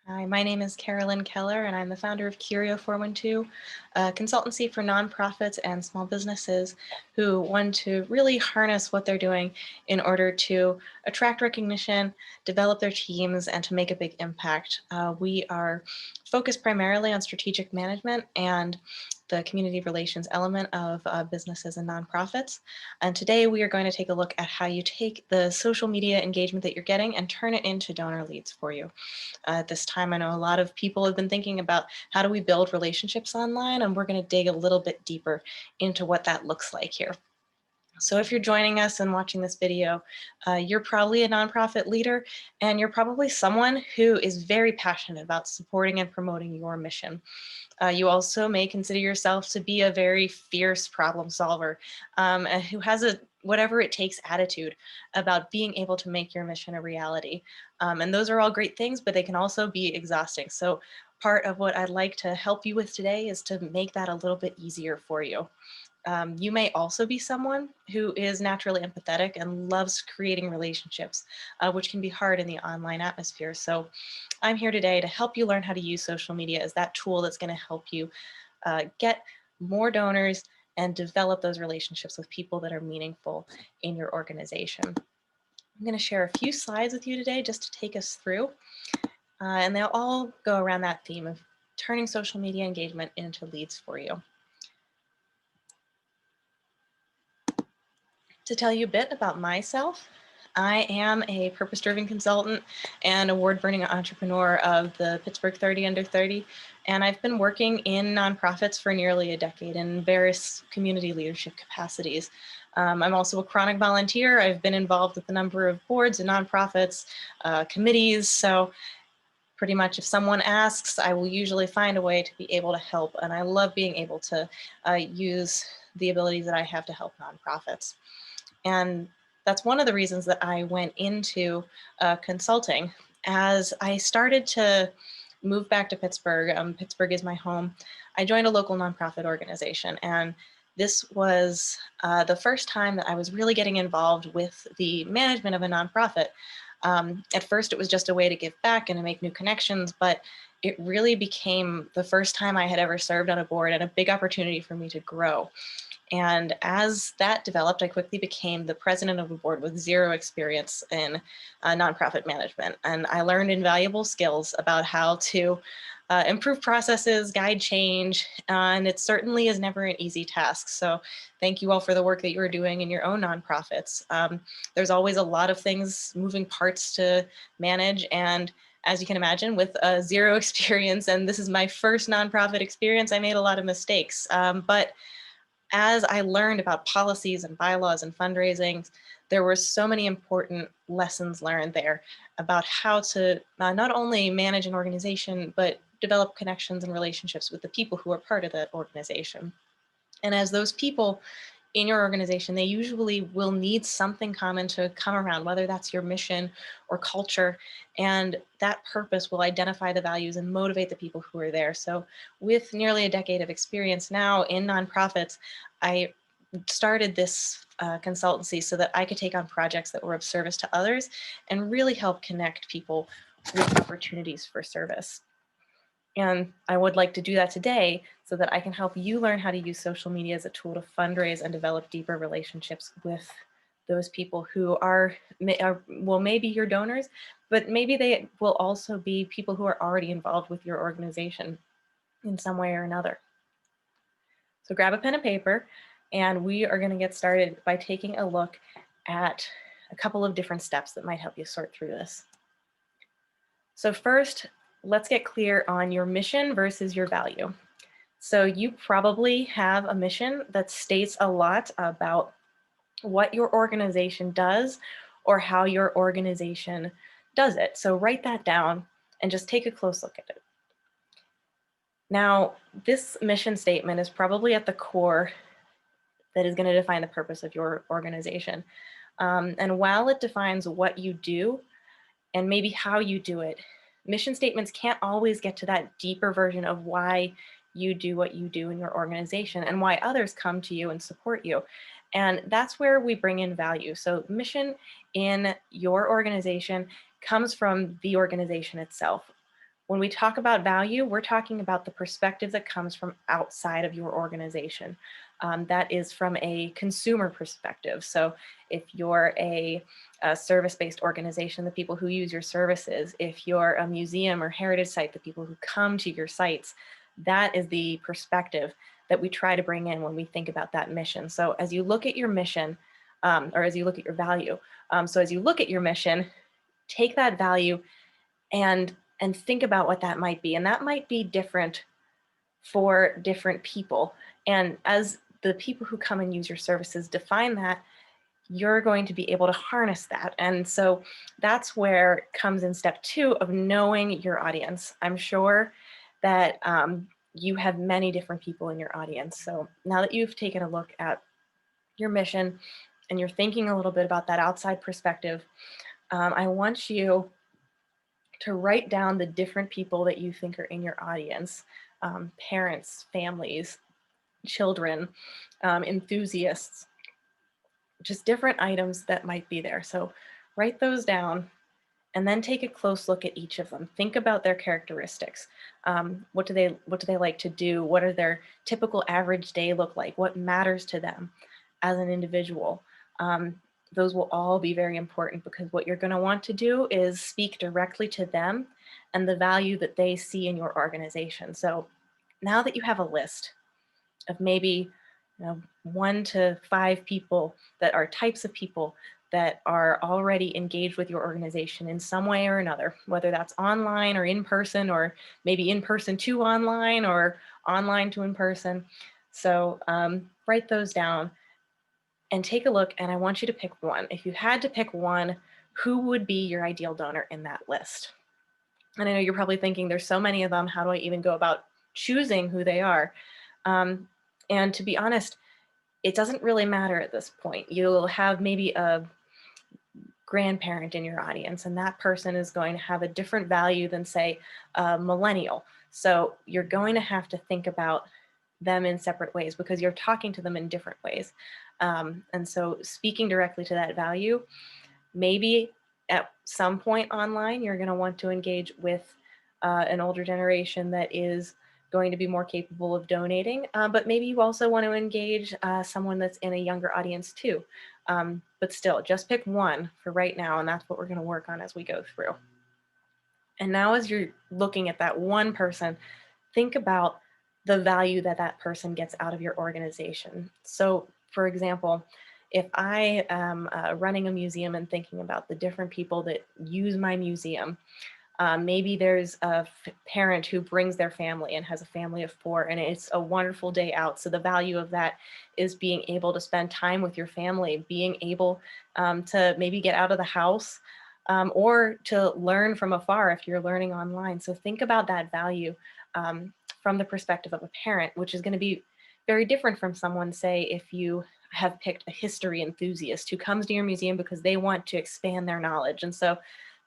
Hi, my name is Carolyn Keller, and I'm the founder of Curio 412, a consultancy for nonprofits and small businesses who want to really harness what they're doing in order to attract recognition, develop their teams, and to make a big impact. We are focused primarily on strategic management and the community relations element of businesses and nonprofits. And today we are going to take a look at how you take the social media engagement that you're getting and turn it into donor leads for you. At this time, I know a lot of people have been thinking about how do we build relationships online, and we're going to dig a little bit deeper into what that looks like here. So if you're joining us and watching this video, you're probably a nonprofit leader, and you're probably someone who is very passionate about supporting and promoting your mission. You also may consider yourself to be a very fierce problem solver who has a whatever it takes attitude about being able to make your mission a reality. And those are all great things, but they can also be exhausting. So part of what I'd like to help you with today is to make that a little bit easier for you. You may also be someone who is naturally empathetic and loves creating relationships, which can be hard in the online atmosphere. So I'm here today to help you learn how to use social media as that tool that's going to help you get more donors and develop those relationships with people that are meaningful in your organization. I'm going to share a few slides with you today just to take us through, and they'll all go around that theme of turning social media engagement into leads for you. To tell you a bit about myself, I am a purpose-driven consultant and award-winning entrepreneur of the Pittsburgh 30 Under 30, and I've been working in nonprofits for nearly a decade in various community leadership capacities. I'm also a chronic volunteer. I've been involved with a number of boards and nonprofits, committees, so pretty much if someone asks, I will usually find a way to be able to help, and I love being able to use the abilities that I have to help nonprofits. And that's one of the reasons that I went into consulting. As I started to move back to Pittsburgh, Pittsburgh is my home, I joined a local nonprofit organization. And this was the first time that I was really getting involved with the management of a nonprofit. At first, it was just a way to give back and to make new connections, but it really became the first time I had ever served on a board and a big opportunity for me to grow. And as that developed, I quickly became the president of a board with zero experience in nonprofit management. And I learned invaluable skills about how to improve processes, guide change, and it certainly is never an easy task. So thank you all for the work that you're doing in your own nonprofits. There's always a lot of things, moving parts to manage, and as you can imagine, with zero experience, and this is my first nonprofit experience, I made a lot of mistakes. But as I learned about policies and bylaws and fundraising, there were so many important lessons learned there about how to not only manage an organization, but develop connections and relationships with the people who are part of that organization. And as those people in your organization, they usually will need something common to come around, whether that's your mission or culture. And that purpose will identify the values and motivate the people who are there. So with nearly a decade of experience now in nonprofits, I started this consultancy so that I could take on projects that were of service to others and really help connect people with opportunities for service. And I would like to do that today so that I can help you learn how to use social media as a tool to fundraise and develop deeper relationships with those people who are well, maybe your donors, but maybe they will also be people who are already involved with your organization in some way or another. So grab a pen and paper, and we are going to get started by taking a look at a couple of different steps that might help you sort through this. So first, let's get clear on your mission versus your value. So you probably have a mission that states a lot about what your organization does or how your organization does it. So write that down and just take a close look at it. Now, this mission statement is probably at the core that is going to define the purpose of your organization. And while it defines what you do and maybe how you do it, mission statements can't always get to that deeper version of why you do what you do in your organization and why others come to you and support you. And that's where we bring in value. So mission in your organization comes from the organization itself. When we talk about value, we're talking about the perspective that comes from outside of your organization. That is from a consumer perspective. So if you're a service-based organization, the people who use your services, if you're a museum or heritage site, the people who come to your sites, that is the perspective that we try to bring in when we think about that mission. So as you look at your mission, or as you look at your value, so as you look at your mission, take that value and think about what that might be. And that might be different for different people. And as the people who come and use your services define that, you're going to be able to harness that. And so that's where it comes in step 2 of knowing your audience. I'm sure that you have many different people in your audience. So now that you've taken a look at your mission and you're thinking a little bit about that outside perspective, I want you to write down the different people that you think are in your audience, parents, families, children, enthusiasts, just different items that might be there. So write those down and then take a close look at each of them. Think about their characteristics. What do they like to do? What are their typical average day look like? What matters to them as an individual? Those will all be very important because what you're going to want to do is speak directly to them and the value that they see in your organization. So now that you have a list of maybe 1 to 5 people that are types of people that are already engaged with your organization in some way or another, whether that's online or in person, or maybe in person to online or online to in person. So write those down and take a look, and I want you to pick one. If you had to pick one, who would be your ideal donor in that list? And I know you're probably thinking there's so many of them, how do I even go about choosing who they are? And to be honest, it doesn't really matter at this point. You'll have maybe a grandparent in your audience, and that person is going to have a different value than, say, a millennial. So you're going to have to think about them in separate ways because you're talking to them in different ways. And so speaking directly to that value, maybe at some point online, you're going to want to engage with an older generation that is going to be more capable of donating, but maybe you also want to engage someone that's in a younger audience too. But still, just pick one for right now, and that's what we're going to work on as we go through. And now as you're looking at that one person, think about the value that that person gets out of your organization. So for example, if I am running a museum and thinking about the different people that use my museum, maybe there's a parent who brings their family and has a family of 4, and it's a wonderful day out. So the value of that is being able to spend time with your family, being able to maybe get out of the house, or to learn from afar if you're learning online. So think about that value from the perspective of a parent, which is going to be very different from someone, say, if you have picked a history enthusiast who comes to your museum because they want to expand their knowledge. And so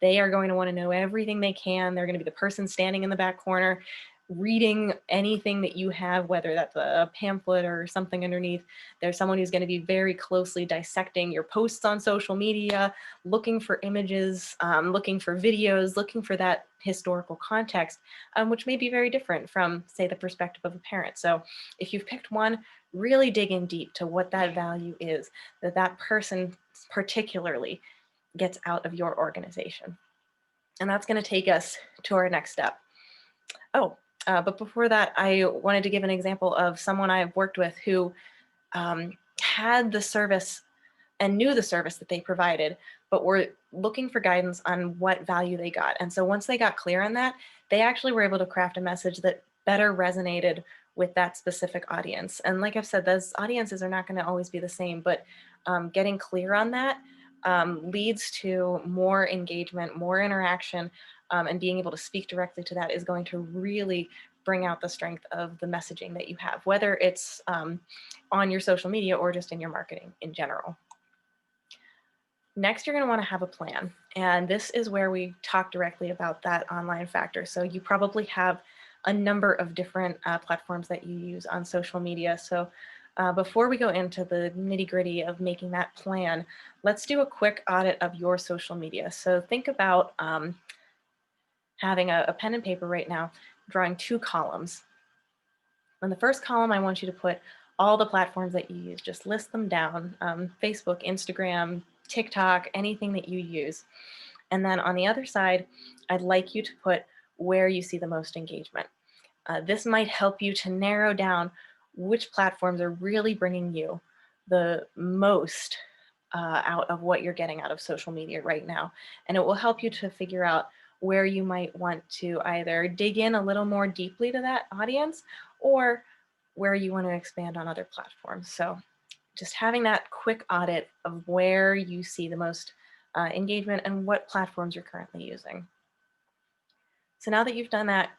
they are going to want to know everything they can. They're going to be the person standing in the back corner, reading anything that you have, whether that's a pamphlet or something underneath. There's someone who's going to be very closely dissecting your posts on social media, looking for images, looking for videos, looking for that historical context, which may be very different from, say, the perspective of a parent. So if you've picked one, really dig in deep to what that value is that that person particularly gets out of your organization. And that's going to take us to our next step. Oh, but before that, I wanted to give an example of someone I've worked with who had the service and knew the service that they provided, but were looking for guidance on what value they got. And so once they got clear on that, they actually were able to craft a message that better resonated with that specific audience. And like I've said, those audiences are not going to always be the same, but getting clear on that leads to more engagement, more interaction, and being able to speak directly to that is going to really bring out the strength of the messaging that you have, whether it's on your social media or just in your marketing in general. Next, you're going to want to have a plan. And this is where we talk directly about that online factor. So you probably have a number of different platforms that you use on social media. So before we go into the nitty-gritty of making that plan, let's do a quick audit of your social media. So think about having a pen and paper right now, drawing 2 columns. On the first column, I want you to put all the platforms that you use. Just list them down, Facebook, Instagram, TikTok, anything that you use. And then on the other side, I'd like you to put where you see the most engagement. This might help you to narrow down which platforms are really bringing you the most out of what you're getting out of social media right now. And it will help you to figure out where you might want to either dig in a little more deeply to that audience or where you want to expand on other platforms. So just having that quick audit of where you see the most engagement and what platforms you're currently using. So now that you've done that,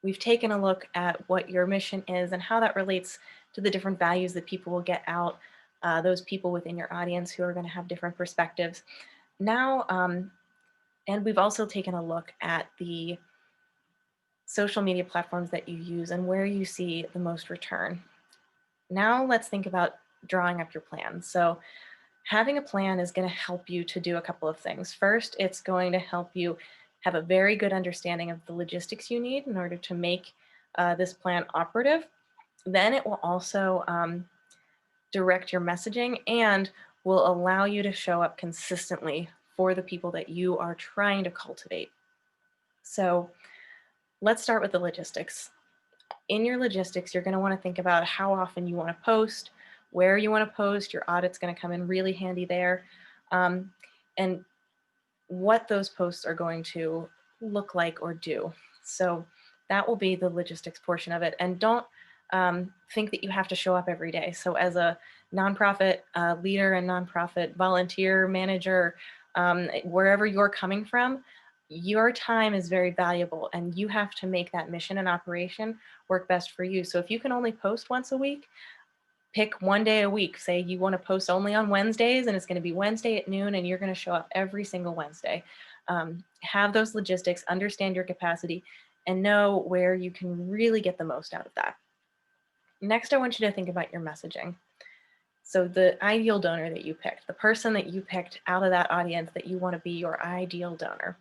we've taken a look at what your mission is and how that relates to the different values that people will get out, those people within your audience who are going to have different perspectives. Now, and we've also taken a look at the social media platforms that you use and where you see the most return. Now let's think about drawing up your plan. So having a plan is going to help you to do a couple of things. First, it's going to help you have a very good understanding of the logistics you need in order to make this plan operative. Then it will also direct your messaging and will allow you to show up consistently for the people that you are trying to cultivate. So let's start with the logistics. In your logistics, you're going to want to think about how often you want to post, where you want to post. Your audit's going to come in really handy there. And what those posts are going to look like or do. So that will be the logistics portion of it. And don't think that you have to show up every day. So as a nonprofit leader and nonprofit volunteer manager, wherever you're coming from, your time is very valuable and you have to make that mission and operation work best for you. So if you can only post once a week, pick one day a week. Say you want to post only on Wednesdays and it's going to be Wednesday at noon and you're going to show up every single Wednesday. Have those logistics, understand your capacity, and know where you can really get the most out of that. Next, I want you to think about your messaging. So the ideal donor that you picked, the person that you picked out of that audience that you want to be your ideal donor.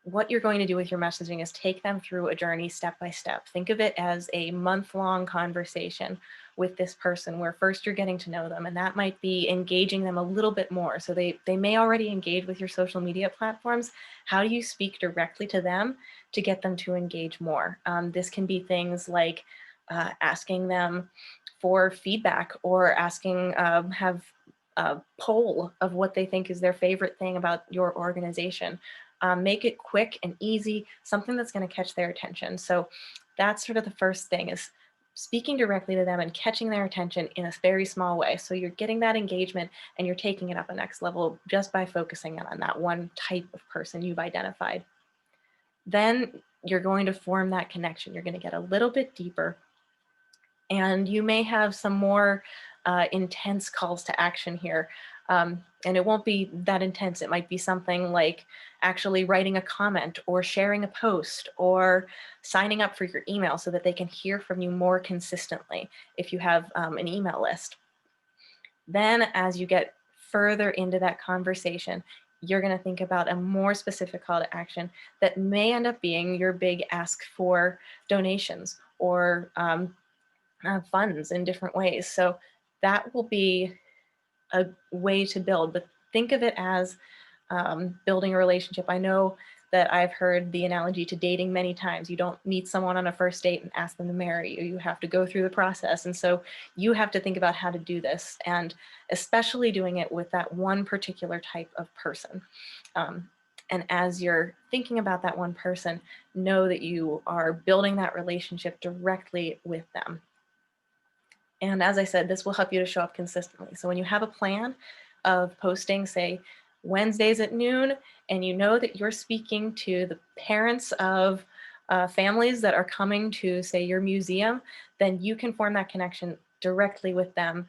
What you're going to do with your messaging is take them through a journey step by step. Think of it as a month-long conversation with this person where first you're getting to know them, and that might be engaging them a little bit more. So they may already engage with your social media platforms. How do you speak directly to them to get them to engage more? This can be things like asking them for feedback or asking, have a poll of what they think is their favorite thing about your organization. Make it quick and easy, something that's going to catch their attention. So that's sort of the first thing, is speaking directly to them and catching their attention in a very small way. So you're getting that engagement and you're taking it up a next level just by focusing on that one type of person you've identified. Then you're going to form that connection. You're going to get a little bit deeper, and you may have some more intense calls to action here. And it won't be that intense. It might be something like actually writing a comment or sharing a post or signing up for your email so that they can hear from you more consistently if you have an email list. Then as you get further into that conversation, you're going to think about a more specific call to action that may end up being your big ask for donations or funds in different ways. So that will be a way to build, but think of it as building a relationship. I know that I've heard the analogy to dating many times. You don't meet someone on a first date and ask them to marry you. You have to go through the process. And so you have to think about how to do this, and especially doing it with that one particular type of person. And as you're thinking about that one person, know that you are building that relationship directly with them. And as I said, this will help you to show up consistently. So when you have a plan of posting, say, Wednesdays at noon, and you know that you're speaking to the parents of families that are coming to, say, your museum, then you can form that connection directly with them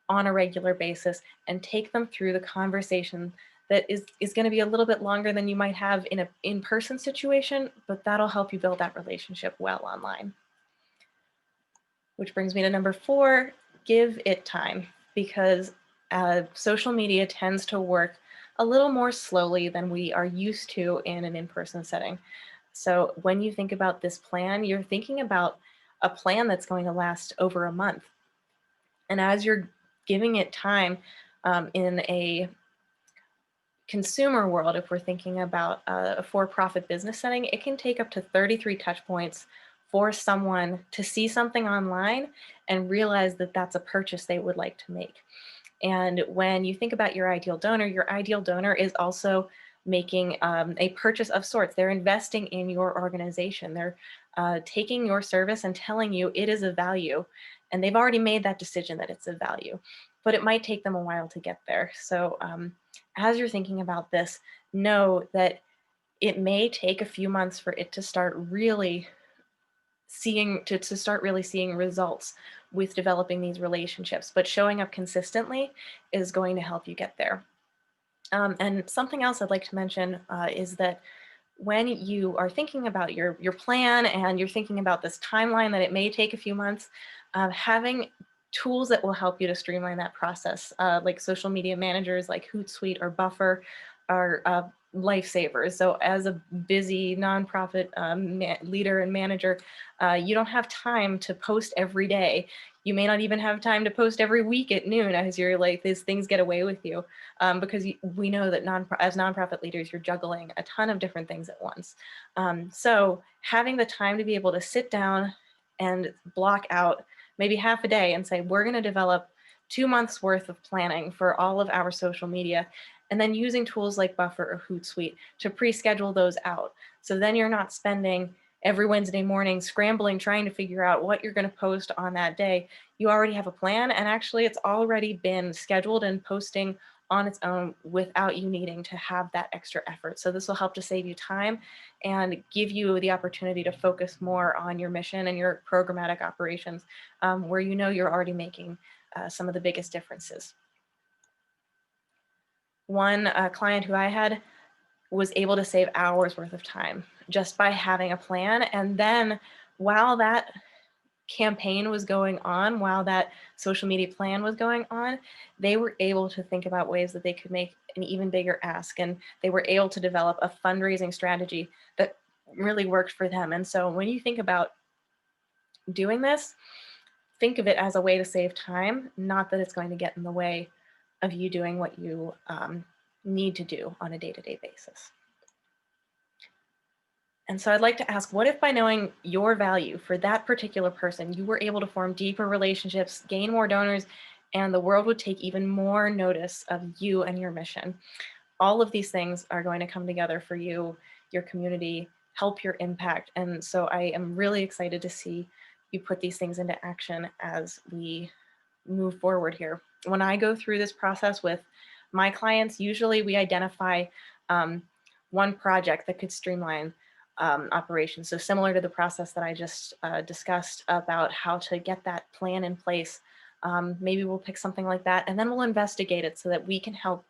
on a regular basis and take them through the conversation that is going to be a little bit longer than you might have in an in-person situation, but that'll help you build that relationship well online. Which brings me to number 4, give it time, because social media tends to work a little more slowly than we are used to in an in-person setting. So when you think about this plan, you're thinking about a plan that's going to last over a month. And as you're giving it time in a consumer world, if we're thinking about a for-profit business setting, it can take up to 33 touch points for someone to see something online and realize that that's a purchase they would like to make. And when you think about your ideal donor is also making a purchase of sorts. They're investing in your organization. They're taking your service and telling you it is of value. And they've already made that decision that it's of value, but it might take them a while to get there. So as you're thinking about this, know that it may take a few months for it to start really to start really seeing results with developing these relationships, but showing up consistently is going to help you get there. And something else I'd like to mention is that when you are thinking about your plan and you're thinking about this timeline that it may take a few months, having tools that will help you to streamline that process, like social media managers like Hootsuite or Buffer, are lifesavers. So as a busy nonprofit leader and manager, you don't have time to post every day. You may not even have time to post every week at noon as you're like, these things get away with you, because we know that as nonprofit leaders, you're juggling a ton of different things at once. So having the time to be able to sit down and block out maybe half a day and say, we're going to develop 2 months worth of planning for all of our social media, and then using tools like Buffer or Hootsuite to pre-schedule those out. So then you're not spending every Wednesday morning scrambling, trying to figure out what you're going to post on that day. You already have a plan, and actually it's already been scheduled and posting on its own without you needing to have that extra effort. So this will help to save you time and give you the opportunity to focus more on your mission and your programmatic operations, where you know you're already making some of the biggest differences. One client who I had was able to save hours worth of time just by having a plan. And then while that campaign was going on, while that social media plan was going on, they were able to think about ways that they could make an even bigger ask. And they were able to develop a fundraising strategy that really worked for them. And so when you think about doing this, think of it as a way to save time, not that it's going to get in the way of you doing what you need to do on a day-to-day basis. And so I'd like to ask, what if by knowing your value for that particular person, you were able to form deeper relationships, gain more donors, and the world would take even more notice of you and your mission? All of these things are going to come together for you, your community, help your impact. And so I am really excited to see you put these things into action as we move forward here. When I go through this process with my clients, usually we identify one project that could streamline operations. So similar to the process that I just discussed about how to get that plan in place, maybe we'll pick something like that and then we'll investigate it so that we can help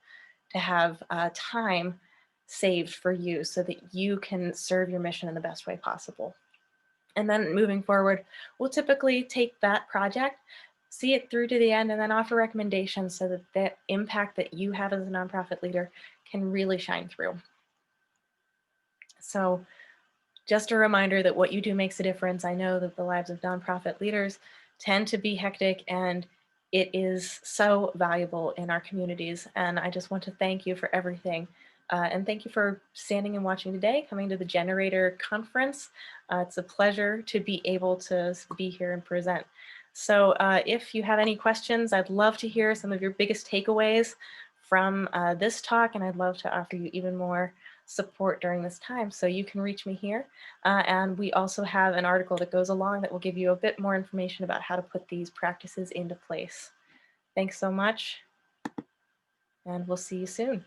to have time saved for you so that you can serve your mission in the best way possible. And then moving forward, we'll typically take that project, see it through to the end, and then offer recommendations so that the impact that you have as a nonprofit leader can really shine through. So just a reminder that what you do makes a difference. I know that the lives of nonprofit leaders tend to be hectic, and it is so valuable in our communities. And I just want to thank you for everything. And thank you for standing and watching today, coming to the Generator Conference. It's a pleasure to be able to be here and present. So if you have any questions, I'd love to hear some of your biggest takeaways from this talk, and I'd love to offer you even more support during this time. So you can reach me here. And we also have an article that goes along that will give you a bit more information about how to put these practices into place. Thanks so much, and we'll see you soon.